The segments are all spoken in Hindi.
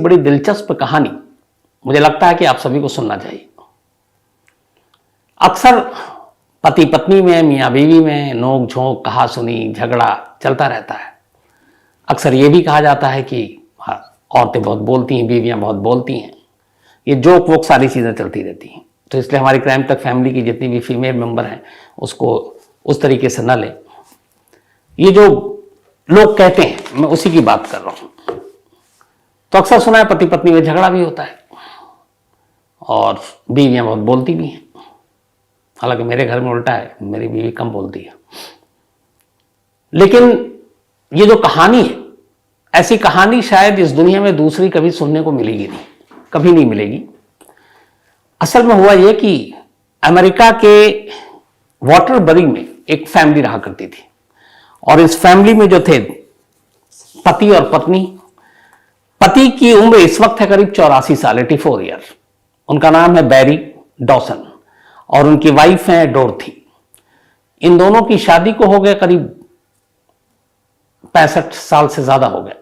बड़ी दिलचस्प कहानी मुझे लगता है कि आप सभी को सुनना चाहिए। अक्सर पति पत्नी में, मियाँ बीवी में नोक झोंक, कहा सुनी, झगड़ा चलता रहता है। अक्सर ये भी कहा जाता है कि हाँ, औरतें बहुत बोलती हैं, बीवियां बहुत बोलती हैं, ये जोक वोक सारी चीज़ें चलती रहती हैं। तो इसलिए हमारी क्राइम तक फैमिली की जितनी भी फीमेल मेंबर हैं उसको उस तरीके से न लें। ये जो लोग कहते हैं मैं उसी की बात कर रहा हूँ। तो अक्सर सुना है पति पत्नी में झगड़ा भी होता है और बीवियां बहुत बोलती भी हैं। हालांकि मेरे घर में उल्टा है, मेरी बीवी कम बोलती है। लेकिन ये जो कहानी है, ऐसी कहानी शायद इस दुनिया में दूसरी कभी सुनने को मिलेगी नहीं, कभी नहीं मिलेगी। असल में हुआ यह कि अमेरिका के वाटरबरी में एक फैमिली रहा करती थी और इस फैमिली में जो थे पति और पत्नी। पति की उम्र इस वक्त है करीब 84 साल, 84 ईयर। उनका नाम है बैरी डॉसन और उनकी वाइफ है डोरथी। इन दोनों की शादी को हो गया करीब 65 साल से ज्यादा हो गया।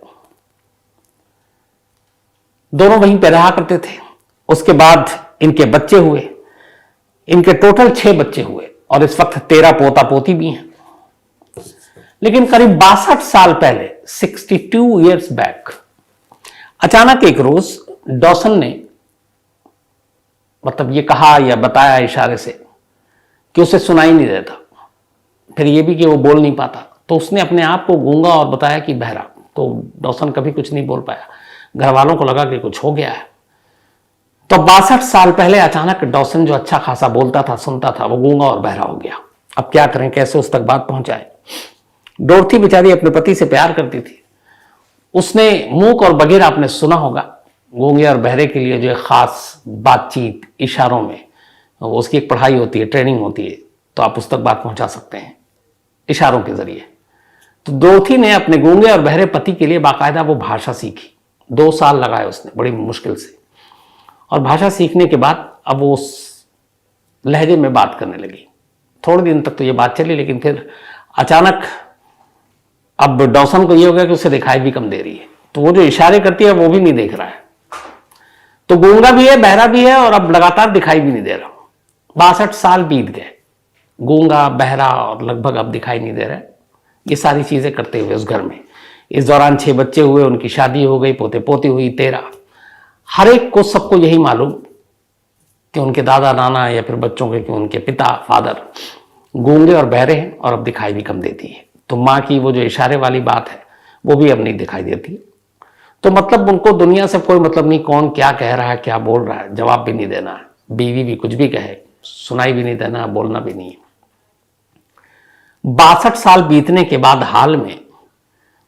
दोनों वहीं पे रहा करते थे। उसके बाद इनके बच्चे हुए। इनके टोटल 6 बच्चे हुए और इस वक्त 13 पोता पोती भी हैं। लेकिन करीब 62 साल पहले, 62 ईयर्स बैक, अचानक एक रोज डॉसन ने मतलब ये कहा या बताया इशारे से कि उसे सुनाई नहीं देता, फिर ये भी कि वो बोल नहीं पाता। तो उसने अपने आप को गूंगा और बताया कि बहरा। तो डॉसन कभी कुछ नहीं बोल पाया। घर वालों को लगा कि कुछ हो गया है। तो 62 साल पहले अचानक डॉसन जो अच्छा खासा बोलता था, सुनता था, वो गूंगा और बहरा हो गया। अब क्या करें, कैसे उस तक बात पहुंचाए। डोरथी बेचारी अपने पति से प्यार करती थी। उसने मूक और बगैर आपने सुना होगा, गूंगे और बहरे के लिए जो एक खास बातचीत इशारों में, उसकी एक पढ़ाई होती है, ट्रेनिंग होती है, तो आप उस तक बात पहुंचा सकते हैं इशारों के जरिए। तो डोरथी ने अपने गूंगे और बहरे पति के लिए बाकायदा वो भाषा सीखी। 2 साल लगाए उसने बड़ी मुश्किल से। और भाषा सीखने के बाद अब वो उस लहजे में बात करने लगी। थोड़े दिन तक तो ये बात चली, लेकिन फिर अचानक अब डॉसन को ये हो गया कि उसे दिखाई भी कम दे रही है। तो वो जो इशारे करती है वो भी नहीं देख रहा है। तो गूंगा भी है, बहरा भी है और अब लगातार दिखाई भी नहीं दे रहा। 62 साल बीत गए, गूंगा, बहरा और लगभग अब दिखाई नहीं दे रहा है। ये सारी चीजें करते हुए उस घर में इस दौरान 6 बच्चे हुए, उनकी शादी हो गई, पोते पोती हुई 13। हर एक को, सबको यही मालूम कि उनके दादा नाना या फिर बच्चों के कि उनके पिता फादर गूंगे और बहरे हैं और अब दिखाई भी कम देती है। तो माँ की वो जो इशारे वाली बात है वो भी अब नहीं दिखाई देती। तो मतलब उनको दुनिया से कोई मतलब नहीं, कौन क्या कह रहा है, क्या बोल रहा है, जवाब भी नहीं देना है। बीवी भी कुछ भी कहे, सुनाई भी नहीं देना, बोलना भी नहीं है। 62 साल बीतने के बाद हाल में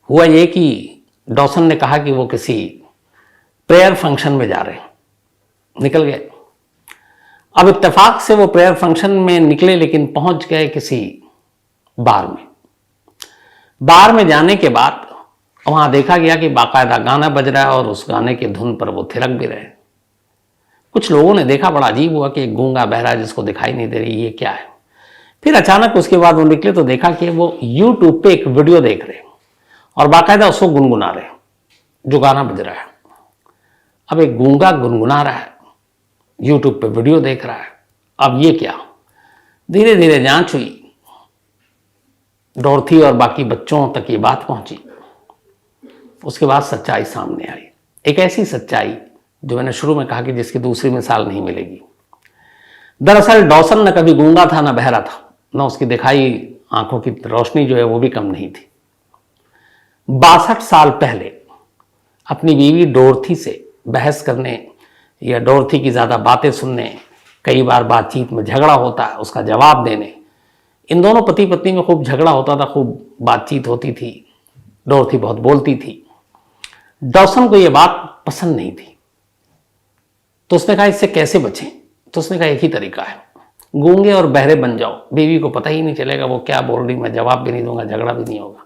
हुआ ये कि डॉसन ने कहा कि वो किसी प्रेयर फंक्शन में जा रहे हैं, निकल गए। अब इत्तेफाक से वो प्रेयर फंक्शन में निकले, लेकिन पहुंच गए किसी बार में। बार में जाने के बाद वहां देखा गया कि बाकायदा गाना बज रहा है और उस गाने की धुन पर वो थिरक भी रहे। कुछ लोगों ने देखा, बड़ा अजीब हुआ कि एक गूंगा बहरा जिसको दिखाई नहीं दे रही, ये क्या है। फिर अचानक उसके बाद वो निकले तो देखा कि वो यूट्यूब पे एक वीडियो देख रहे और बाकायदा उसको गुनगुना रहे जो गाना बज रहा है। अब एक गूंगा गुनगुना रहा है, यूट्यूब पे वीडियो देख रहा है, अब ये क्या। धीरे धीरे जांच हुई, डोरथी और बाकी बच्चों तक ये बात पहुंची। उसके बाद सच्चाई सामने आई, एक ऐसी सच्चाई जो मैंने शुरू में कहा कि जिसकी दूसरी मिसाल नहीं मिलेगी। दरअसल डॉसन न कभी गूंगा था, न बहरा था, न उसकी दिखाई आंखों की रोशनी जो है वो भी कम नहीं थी। 62 साल पहले अपनी बीवी डोरथी से बहस करने या डोरथी की ज्यादा बातें सुनने, कई बार बातचीत में झगड़ा होता है, उसका जवाब देने, इन दोनों पति पत्नी में खूब झगड़ा होता था, खूब बातचीत होती थी। डोरथी बहुत बोलती थी। डॉसन को यह बात पसंद नहीं थी। तो उसने कहा इससे कैसे बचें। तो उसने कहा एक ही तरीका है, गूंगे और बहरे बन जाओ, बीवी को पता ही नहीं चलेगा वो क्या बोल रही, मैं जवाब भी नहीं दूंगा, झगड़ा भी नहीं होगा।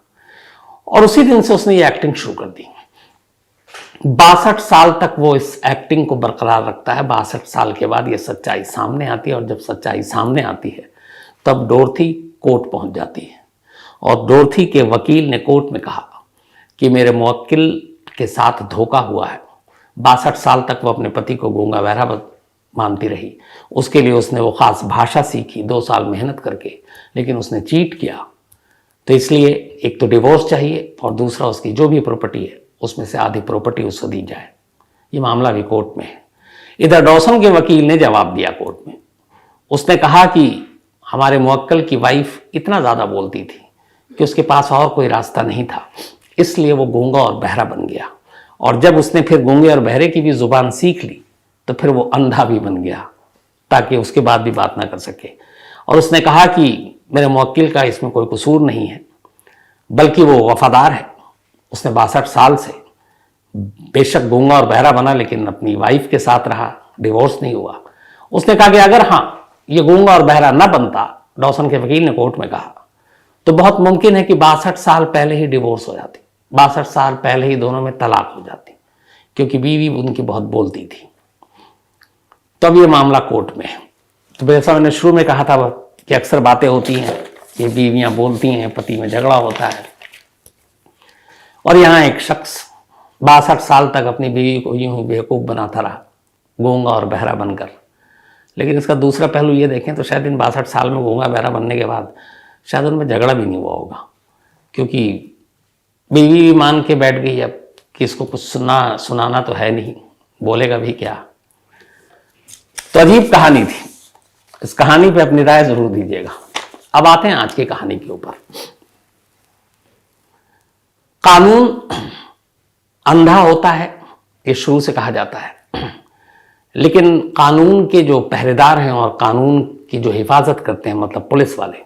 और उसी दिन से उसने ये एक्टिंग शुरू कर दी। 62 साल तक वो इस एक्टिंग को बरकरार रखता है। 62 साल के बाद ये सच्चाई सामने आती है और जब सच्चाई सामने आती है तब डोरथी कोर्ट पहुंच जाती है और डोरथी के वकील ने कोर्ट में कहा कि मेरे मुवक्किल के साथ धोखा हुआ है, 62 साल तक वो अपने पति को गूंगा बहरा मानती रही। उसके लिए उसने वो खास भाषा सीखी 2 साल मेहनत करके, लेकिन उसने चीट किया। तो इसलिए एक तो डिवोर्स चाहिए और दूसरा उसकी जो भी प्रॉपर्टी है उसमें से आधी प्रॉपर्टी उसको दी जाए। ये मामला भी कोर्ट में है। इधर डॉसन के वकील ने जवाब दिया कोर्ट में। उसने कहा कि हमारे मुवक्किल की वाइफ इतना ज़्यादा बोलती थी कि उसके पास और कोई रास्ता नहीं था, इसलिए वो गूंगा और बहरा बन गया। और जब उसने फिर गूंगे और बहरे की भी ज़ुबान सीख ली तो फिर वो अंधा भी बन गया ताकि उसके बाद भी बात ना कर सके। और उसने कहा कि मेरे मुवक्किल का इसमें कोई कसूर नहीं है, बल्कि वो वफादार है। उसने 62 साल से बेशक गूंगा और बहरा बना, लेकिन अपनी वाइफ के साथ रहा, डिवोर्स नहीं हुआ। उसने कहा कि अगर हाँ ये गूंगा और बहरा न बनता, डॉसन के वकील ने कोर्ट में कहा, तो बहुत मुमकिन है कि 62 साल पहले ही डिवोर्स हो जाती, 62 साल पहले ही दोनों में तलाक हो जाती, क्योंकि बीवी उनकी बहुत बोलती थी। तो अब ये मामला कोर्ट में है। तो जैसा मैंने शुरू में कहा था कि अक्सर बातें होती हैं कि बीवियां बोलती हैं, पति में झगड़ा होता है, और यहाँ एक शख्स 62 साल तक अपनी बीवी को यूं ही बेवकूफ़ बनाता रहा, गूंगा और बहरा बनकर। लेकिन इसका दूसरा पहलू ये देखें तो शायद इन 62 साल में गूंगा बहरा बनने के बाद शायद उनमें झगड़ा भी नहीं हुआ होगा, क्योंकि बीवी मान के बैठ गई अब कि इसको कुछ सुनाना तो है नहीं, बोलेगा भी क्या। तो अजीब कहानी थी। इस कहानी पे अपनी राय जरूर दीजिएगा। अब आते हैं आज की कहानी के ऊपर। कानून अंधा होता है, ये शुरू से कहा जाता है, लेकिन कानून के जो पहरेदार हैं और कानून की जो हिफाजत करते हैं, मतलब पुलिस वाले,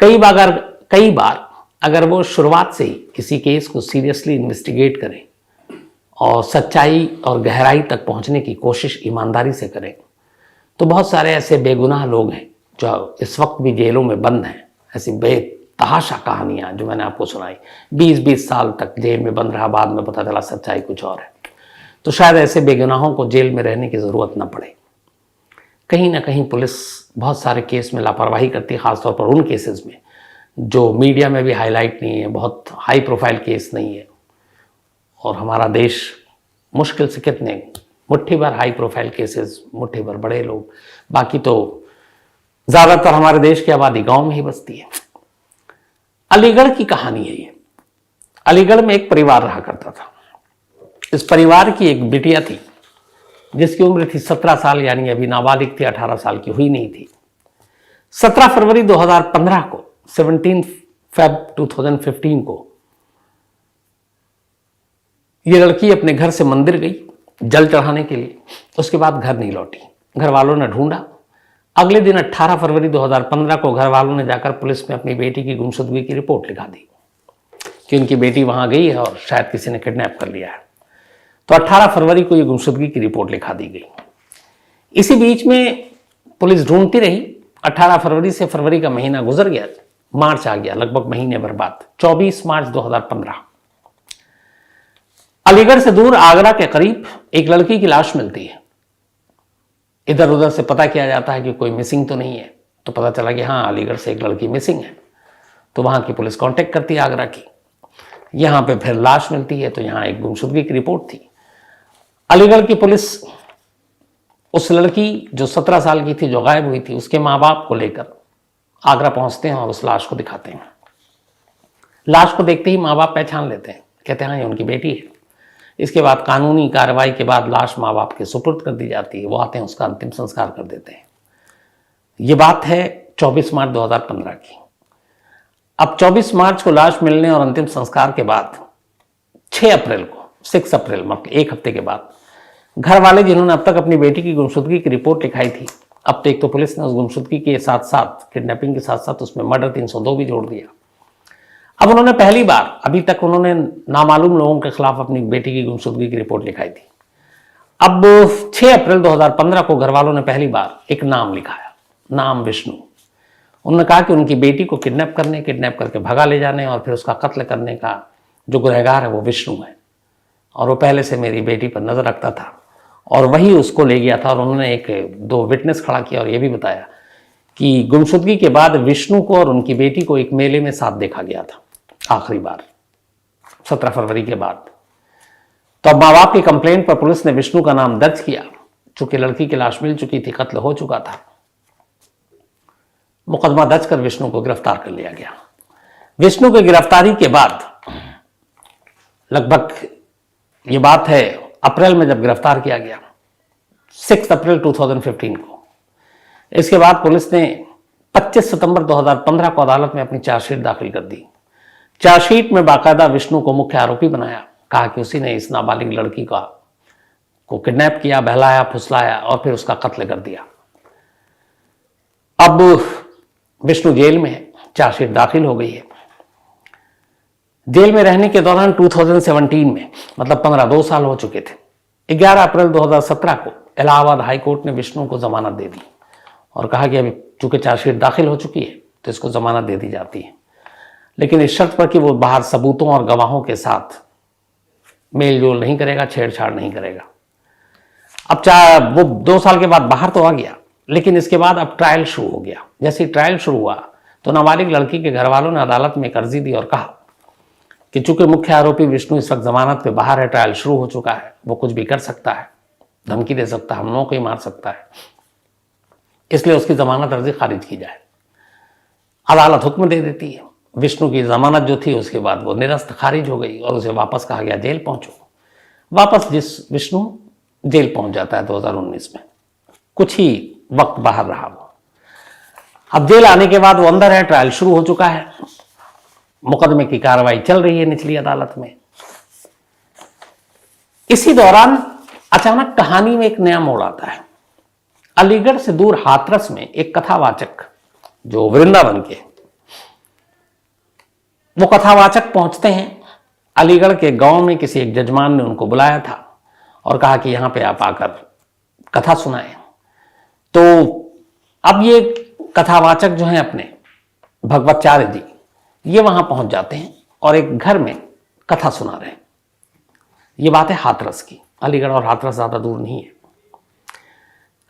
कई बार अगर वो शुरुआत से ही किसी केस को सीरियसली इन्वेस्टिगेट करें और सच्चाई और गहराई तक पहुंचने की कोशिश ईमानदारी से करें, तो बहुत सारे ऐसे बेगुनाह लोग हैं जो इस वक्त भी जेलों में बंद हैं। ऐसी बेतहाशा कहानियां जो मैंने आपको सुनाई, 20-20 साल तक जेल में बंद रहा, बाद में पता चला सच्चाई कुछ और है। तो शायद ऐसे बेगुनाहों को जेल में रहने की ज़रूरत न पड़े। कहीं ना कहीं पुलिस बहुत सारे केस में लापरवाही करती है, ख़ासतौर पर उन केसेस में जो मीडिया में भी हाईलाइट नहीं है, बहुत हाई प्रोफाइल केस नहीं है। और हमारा देश मुश्किल से कितने मुट्ठी भर हाई प्रोफाइल केसेस, मुट्ठी भर बड़े लोग, बाकी तो ज़्यादातर हमारे देश की आबादी गांव में ही बसती है। अलीगढ़ की कहानी है ये। अलीगढ़ में एक परिवार रहा करता था। इस परिवार की एक बिटिया थी जिसकी उम्र थी 17 साल, यानी अभी नाबालिग थी, 18 साल की हुई नहीं थी। 17 फरवरी 2015 को, 17 फेब 2015 को ये लड़की अपने घर से मंदिर गई जल चढ़ाने के लिए। उसके बाद घर नहीं लौटी। घर वालों ने ढूंढा। अगले दिन 18 फरवरी 2015 को घर वालों ने जाकर पुलिस में अपनी बेटी की गुमशुदगी की रिपोर्ट लिखा दी कि उनकी बेटी वहां गई है और शायद किसी ने किडनैप कर लिया है। तो 18 फरवरी को ये गुमशुदगी की रिपोर्ट लिखा दी गई। इसी बीच में पुलिस ढूंढती रही। 18 फरवरी से फरवरी का महीना गुजर गया, मार्च आ गया, लगभग महीने भर बाद 24 मार्च 2015 अलीगढ़ से दूर आगरा के करीब एक लड़की की लाश मिलती है। इधर उधर से पता किया जाता है कि कोई मिसिंग तो नहीं है। तो पता चला कि हाँ, अलीगढ़ से एक लड़की मिसिंग है। तो वहां की पुलिस कांटेक्ट करती है आगरा की। यहां पे फिर लाश मिलती है, तो यहां एक गुमशुदगी की रिपोर्ट थी। अलीगढ़ की पुलिस उस लड़की जो 17 साल की थी, जो गायब हुई थी, उसके माँ बाप को लेकर आगरा पहुंचते हैं और उस लाश को दिखाते हैं। लाश को देखते ही माँ बाप पहचान लेते हैं, कहते हैं हाँ ये उनकी बेटी है। इसके बाद कानूनी कार्रवाई के बाद लाश माँ बाप के सुपुर्द कर दी जाती है। वो आते हैं, उसका अंतिम संस्कार कर देते हैं। ये बात है 24 मार्च 2015 की। अब 24 मार्च को लाश मिलने और अंतिम संस्कार के बाद 6 अप्रैल को, 6 अप्रैल मतलब एक हफ्ते के बाद, घर वाले जिन्होंने अब तक अपनी बेटी की गुमशुदगी की रिपोर्ट लिखाई थी, अब तो एक तो पुलिस ने उस गुमशुदगी के साथ साथ, किडनैपिंग के साथ साथ उसमें मर्डर 302 भी जोड़ दिया। अब उन्होंने पहली बार, अभी तक उन्होंने नामालूम लोगों के खिलाफ अपनी बेटी की गुमशुदगी की रिपोर्ट लिखाई थी। अब 6 अप्रैल 2015 को घर वालों ने पहली बार एक नाम लिखाया, नाम विष्णु। उन्होंने कहा कि उनकी बेटी को किडनैप करके भगा ले जाने और फिर उसका कत्ल करने का जो गुनहगार है वो विष्णु है, और वो पहले से मेरी बेटी पर नजर रखता था और वही उसको ले गया था। और उन्होंने 1-2 विटनेस खड़ा किया और ये भी बताया कि गुमशुदगी के बाद विष्णु को और उनकी बेटी को एक मेले में साथ देखा गया था आखिरी बार, 17 फरवरी के बाद। तो अब माँ बाप की कंप्लेंट पर पुलिस ने विष्णु का नाम दर्ज किया। चूंकि लड़की की लाश मिल चुकी थी, कत्ल हो चुका था, मुकदमा दर्ज कर विष्णु को गिरफ्तार कर लिया गया। विष्णु की गिरफ्तारी के बाद लगभग ये बात है अप्रैल में जब गिरफ्तार किया गया, 6 अप्रैल 2015 को, इसके बाद पुलिस ने 25 सितंबर 2015 को अदालत में अपनी चार्जशीट दाखिल कर दी। चार्जशीट में बाकायदा विष्णु को मुख्य आरोपी बनाया, कहा कि उसी ने इस नाबालिग लड़की को किडनैप किया, बहलाया, फुसलाया और फिर उसका कत्ल कर दिया। अब विष्णु जेल में है, चार्जशीट दाखिल हो गई है। जेल में रहने के दौरान 2017 में, मतलब 2 साल हो चुके थे, 11 अप्रैल 2017 को इलाहाबाद हाई कोर्ट ने विष्णु को जमानत दे दी और कहा कि अभी चूंकि चार्जशीट दाखिल हो चुकी है तो इसको जमानत दे दी जाती है, लेकिन इस शर्त पर कि वो बाहर सबूतों और गवाहों के साथ मेल जोल नहीं करेगा, छेड़छाड़ नहीं करेगा। अब वो 2 साल के बाद बाहर तो आ गया, लेकिन इसके बाद अब ट्रायल शुरू हो गया। जैसे ही ट्रायल शुरू हुआ तो नाबालिग लड़की के घर वालों ने अदालत में एक अर्जी दी और कहा कि चूंकि मुख्य आरोपी विष्णु इस वक्त जमानत पे बाहर है, ट्रायल शुरू हो चुका है, वो कुछ भी कर सकता है, धमकी दे सकता है, हम लोगों को ही मार सकता है, इसलिए उसकी जमानत अर्जी खारिज की जाए। अदालत हुक्म दे देती है। विष्णु की जमानत जो थी उसके बाद वो निरस्त खारिज हो गई और उसे वापस कहा गया जेल पहुंचो। वापस विष्णु जेल पहुंच जाता है 2019 में। कुछ ही वक्त बाहर रहा वो। अब जेल आने के बाद वो अंदर है, ट्रायल शुरू हो चुका है, मुकदमे की कार्रवाई चल रही है निचली अदालत में। इसी दौरान अचानक कहानी में एक नया मोड़ आता है। अलीगढ़ से दूर हाथरस में एक कथावाचक, जो वृंदावन के, वो कथावाचक पहुंचते हैं। अलीगढ़ के गांव में किसी एक जजमान ने उनको बुलाया था और कहा कि यहां पे आप आकर कथा सुनाएं। तो अब ये कथावाचक जो हैं अपने भगवताचार्य जी, ये वहां पहुंच जाते हैं और एक घर में कथा सुना रहे हैं। ये बात है हाथरस की। अलीगढ़ और हाथरस ज्यादा दूर नहीं है।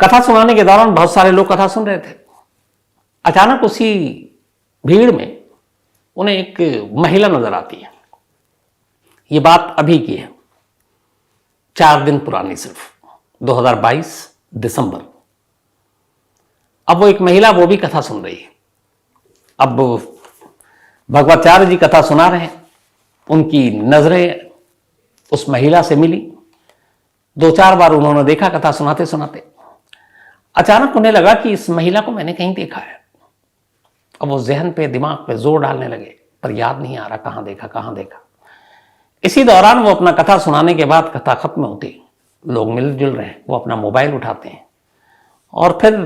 कथा सुनाने के दौरान बहुत सारे लोग कथा सुन रहे थे। अचानक उसी भीड़ में उन्हें एक महिला नजर आती है। ये बात अभी की है, 4 दिन पुरानी, सिर्फ 2022 दिसंबर। अब वो एक महिला, वो भी कथा सुन रही है। अब भगवताचार्य जी कथा सुना रहे हैं, उनकी नजरें उस महिला से मिली। 2-4 बार उन्होंने देखा कथा सुनाते सुनाते। अचानक उन्हें लगा कि इस महिला को मैंने कहीं देखा है। अब वो जहन पे, दिमाग पे जोर डालने लगे, पर याद नहीं आ रहा कहां देखा कहां देखा। इसी दौरान वो अपना कथा सुनाने के बाद कथा खत्म होती, लोग मिलजुल रहे हैं, वो अपना मोबाइल उठाते हैं और फिर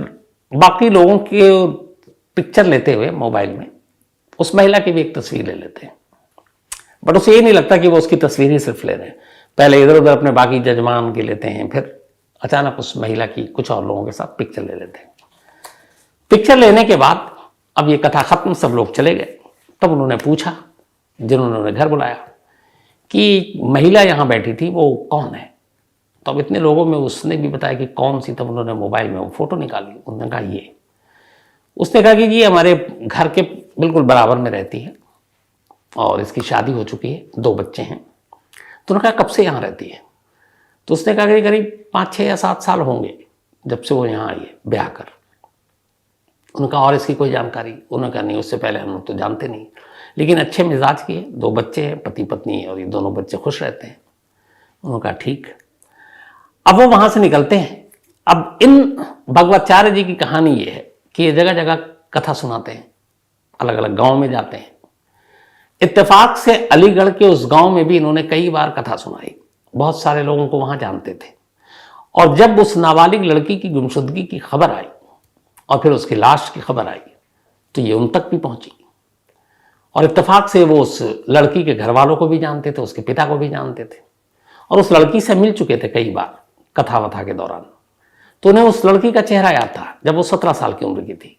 बाकी लोगों के पिक्चर लेते हुए मोबाइल में उस महिला की भी एक तस्वीर ले लेते हैं। बट उसे ये नहीं लगता कि वो उसकी तस्वीर ही सिर्फ ले रहे हैं, पहले इधर उधर अपने बाकी जजमान की लेते हैं, फिर अचानक उस महिला की कुछ और लोगों के साथ पिक्चर ले लेते हैं। पिक्चर लेने के बाद अब ये कथा खत्म, सब लोग चले गए। तब उन्होंने पूछा, जिन्होंने उन्हें घर बुलाया, कि महिला यहां बैठी थी वो कौन है। तो अब इतने लोगों में उसने भी बताया कि कौन सी। तब उन्होंने मोबाइल में वो फोटो निकाली। उन्होंने कहा ये। उसने कहा कि ये हमारे घर के बिल्कुल बराबर में रहती है और इसकी शादी हो चुकी है, 2 बच्चे हैं। तो उन्होंने कहा कब से यहाँ रहती है। तो उसने कहा कि करीब 5, 6 या 7 साल होंगे जब से वो यहाँ आई है ब्याह कर। उन्होंने कहा और इसकी कोई जानकारी। उन्होंने कहा नहीं, उससे पहले हम लोग तो जानते नहीं, लेकिन अच्छे मिजाज की है, 2 बच्चे हैं, पति पत्नी है और ये दोनों बच्चे खुश रहते हैं। उन्होंने कहा ठीक। अब वो वहां से निकलते हैं। अब इन भगवताचार्य जी की कहानी ये है कि ये जगह जगह कथा सुनाते हैं, अलग अलग गांव में जाते हैं। इत्तेफाक से अलीगढ़ के उस गांव में भी इन्होंने कई बार कथा सुनाई, बहुत सारे लोगों को वहां जानते थे। और जब उस नाबालिग लड़की की गुमशुदगी की खबर आई और फिर उसकी लाश की खबर आई तो ये उन तक भी पहुंची। और इत्तेफाक से वो उस लड़की के घर वालों को भी जानते थे, उसके पिता को भी जानते थे और उस लड़की से मिल चुके थे कई बार कथा वथा के दौरान। तो उन्हें उस लड़की का चेहरा याद था जब वो 17 साल की उम्र की थी।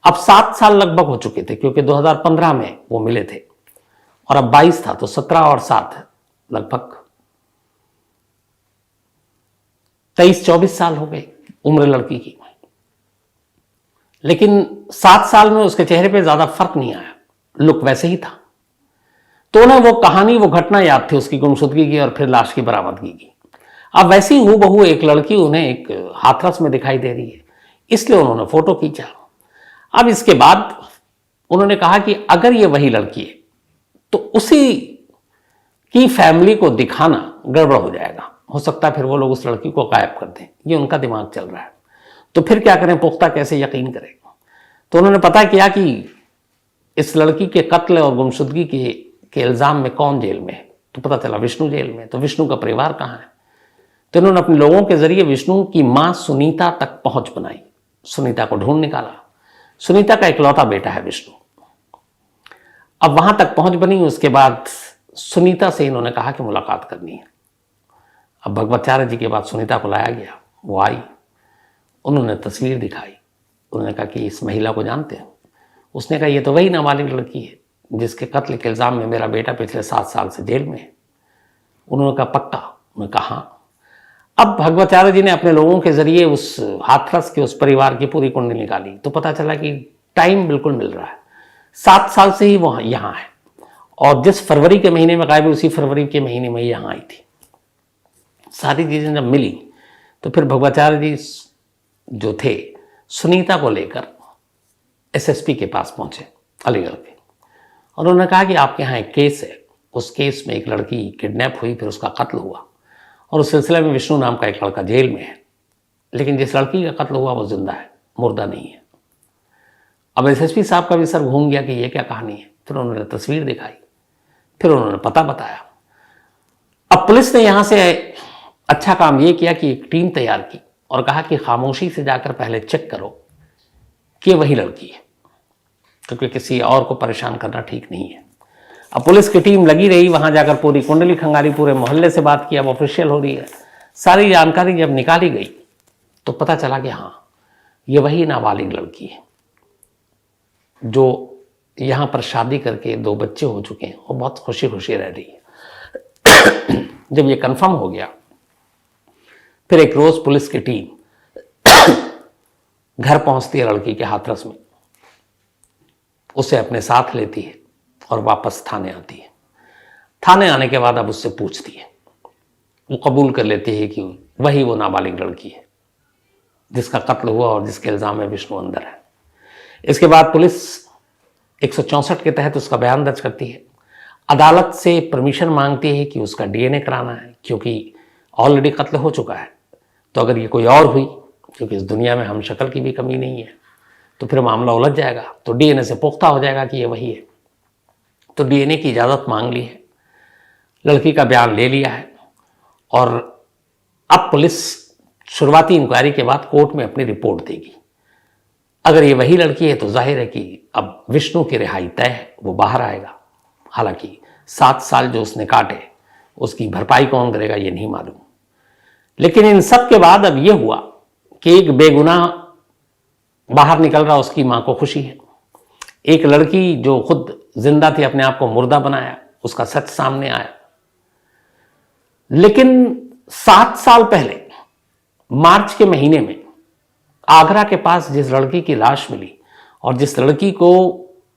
अब 7 साल लगभग हो चुके थे, क्योंकि 2015 में वो मिले थे और अब 22 था, तो 17 और 7 लगभग 23-24 साल हो गए उम्र लड़की की। लेकिन 7 साल में उसके चेहरे पे ज्यादा फर्क नहीं आया, लुक वैसे ही था। तो उन्हें वो कहानी, वो घटना याद थी उसकी गुमशुदगी की और फिर लाश की बरामदगी की। अब वैसी हूबहू एक लड़की उन्हें एक हाथरस में दिखाई दे रही है, इसलिए उन्होंने फोटो खींचा। अब इसके बाद उन्होंने कहा कि अगर ये वही लड़की है तो उसी की फैमिली को दिखाना गड़बड़ हो जाएगा, हो सकता है फिर वो लोग उस लड़की को गायब कर दें, ये उनका दिमाग चल रहा है। तो फिर क्या करें, पुख्ता कैसे यकीन करें। तो उन्होंने पता किया कि इस लड़की के कत्ल और गुमशुदगी के इल्ज़ाम में कौन जेल में है। तो पता चला विष्णु जेल में। तो विष्णु का परिवार कहाँ है। तो इन्होंने अपने लोगों के जरिए विष्णु की माँ सुनीता तक पहुंच बनाई, सुनीता को ढूंढ निकाला। सुनीता का इकलौता बेटा है विष्णु। अब वहां तक पहुंच बनी। उसके बाद सुनीता से इन्होंने कहा कि मुलाकात करनी है। अब भगवताचार्य जी के बाद सुनीता को लाया गया, वो आई, उन्होंने तस्वीर दिखाई। उन्होंने कहा कि इस महिला को जानते हैं। उसने कहा ये तो वही नाबालिग लड़की है जिसके कत्ल के इल्ज़ाम में मेरा बेटा पिछले 7 साल से जेल में है। उन्होंने कहा पक्का। उन्होंने कहा हाँ। अब भगवताचार्य जी ने अपने लोगों के जरिए उस हाथरस के उस परिवार की पूरी कुंडली निकाली तो पता चला कि टाइम बिल्कुल मिल रहा है। 7 साल से ही वो यहाँ है और जिस फरवरी के महीने में गायब हुई उसी फरवरी के महीने में यहाँ आई थी। सारी चीज़ें जब मिली तो फिर भगवताचार्य जी जो थे सुनीता को लेकर एसएसपी के पास पहुंचे अलीगढ़ के, और उन्होंने कहा कि आपके यहाँ एक केस है, उस केस में एक लड़की किडनैप हुई, फिर उसका कत्ल हुआ और उस सिलसिले में विष्णु नाम का एक लड़का जेल में है, लेकिन जिस लड़की का कत्ल हुआ वो जिंदा है, मुर्दा नहीं है। अब एसएसपी साहब का भी सर घूम गया कि ये क्या कहानी है। फिर उन्होंने तस्वीर दिखाई, फिर उन्होंने पता बताया। अब पुलिस ने यहाँ से अच्छा काम ये किया कि एक टीम तैयार की और कहा कि खामोशी से जाकर पहले चेक करो कि वही लड़की है, क्योंकि किसी और को परेशान करना ठीक नहीं है। अब पुलिस की टीम लगी रही, वहां जाकर पूरी कुंडली खंगाली, पूरे मोहल्ले से बात की। अब ऑफिशियल हो रही है। सारी जानकारी जब निकाली गई तो पता चला कि हाँ ये वही नाबालिग लड़की है जो यहाँ पर शादी करके 2 बच्चे हो चुके हैं और बहुत खुशी खुशी रह रही है। जब ये कंफर्म हो गया फिर एक रोज पुलिस की टीम घर पहुंचती है लड़की के हाथरस में, उसे अपने साथ लेती है और वापस थाने आती है। थाने आने के बाद अब उससे पूछती है, वो कबूल कर लेती है कि वही वो नाबालिग लड़की है जिसका कत्ल हुआ और जिसके इल्ज़ाम में विष्णु अंदर है। इसके बाद पुलिस 164 के तहत उसका बयान दर्ज करती है, अदालत से परमिशन मांगती है कि उसका डीएनए कराना है, क्योंकि ऑलरेडी कत्ल हो चुका है। तो अगर ये कोई और हुई, क्योंकि इस दुनिया में हम शक्ल की भी कमी नहीं है, तो फिर मामला उलझ जाएगा। तो डीएनए से पुख्ता हो जाएगा कि ये वही है। तो डीएनए की इजाज़त मांग ली है, लड़की का बयान ले लिया है और अब पुलिस शुरुआती इंक्वायरी के बाद कोर्ट में अपनी रिपोर्ट देगी। अगर ये वही लड़की है तो जाहिर है कि अब विष्णु की रिहाई तय है, वो बाहर आएगा। हालांकि 7 साल जो उसने काटे उसकी भरपाई कौन करेगा ये नहीं मालूम। लेकिन इन सब के बाद अब ये हुआ कि एक बेगुनाह बाहर निकल रहा, उसकी मां को खुशी है। एक लड़की जो खुद जिंदा थी अपने आप को मुर्दा बनाया, उसका सच सामने आया। लेकिन 7 साल पहले मार्च के महीने में आगरा के पास जिस लड़की की लाश मिली और जिस लड़की को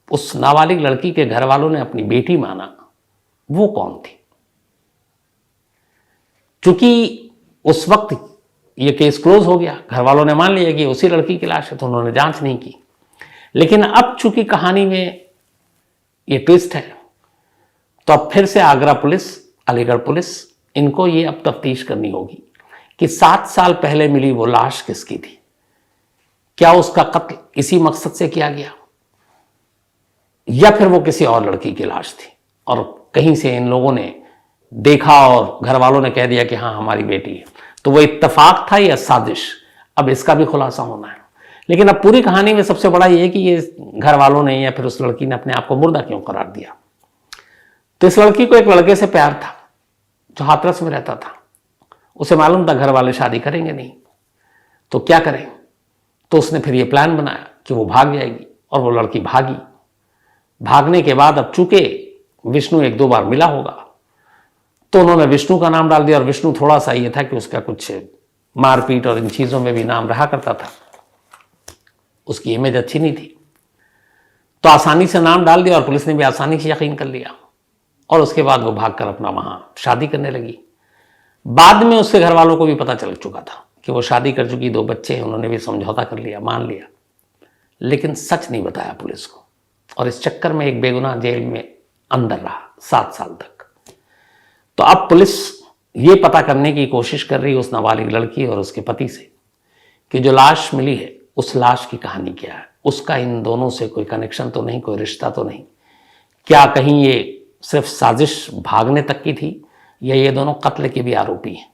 उस नाबालिग लड़की के घर वालों ने अपनी बेटी माना, वो कौन थी। क्योंकि उस वक्त ये केस क्लोज हो गया, घर वालों ने मान लिया कि उसी लड़की की लाश है, तो उन्होंने जांच नहीं की। लेकिन अब चूंकि कहानी में ये ट्विस्ट है, तो अब फिर से आगरा पुलिस, अलीगढ़ पुलिस, इनको ये अब तफ्तीश करनी होगी कि 7 साल पहले मिली वो लाश किसकी थी। क्या उसका कत्ल इसी मकसद से किया गया या फिर वो किसी और लड़की की लाश थी और कहीं से इन लोगों ने देखा और घर वालों ने कह दिया कि हाँ हमारी बेटी है। तो वो इत्तेफाक था या साजिश, अब इसका भी खुलासा होना है। लेकिन अब पूरी कहानी में सबसे बड़ा ये है कि ये घर वालों ने या फिर उस लड़की ने अपने आप को मुर्दा क्यों करार दिया। तो इस लड़की को एक लड़के से प्यार था जो हाथरस में रहता था। उसे मालूम था घर वाले शादी करेंगे नहीं, तो क्या करें। तो उसने फिर ये प्लान बनाया कि वो भाग जाएगी और वो लड़की भागी। भागने के बाद अब चूंकि विष्णु 1-2 बार मिला होगा तो उन्होंने विष्णु का नाम डाल दिया। और विष्णु थोड़ा सा ये था कि उसका कुछ मारपीट और इन चीज़ों में भी नाम रहा करता था, उसकी इमेज अच्छी नहीं थी, तो आसानी से नाम डाल दिया और पुलिस ने भी आसानी से यकीन कर लिया। और उसके बाद वो भागकर अपना वहाँ शादी करने लगी। बाद में उसके घर वालों को भी पता चल चुका था कि वो शादी कर चुकी, 2 बच्चे हैं, उन्होंने भी समझौता कर लिया, मान लिया, लेकिन सच नहीं बताया पुलिस को। और इस चक्कर में एक बेगुनाह जेल में अंदर रहा 7 साल तक। तो अब पुलिस ये पता करने की कोशिश कर रही है उस नाबालिग लड़की और उसके पति से कि जो लाश मिली है उस लाश की कहानी क्या है, उसका इन दोनों से कोई कनेक्शन तो नहीं, कोई रिश्ता तो नहीं, क्या कहीं ये सिर्फ साजिश भागने तक की थी या ये दोनों कत्ल के भी आरोपी हैं।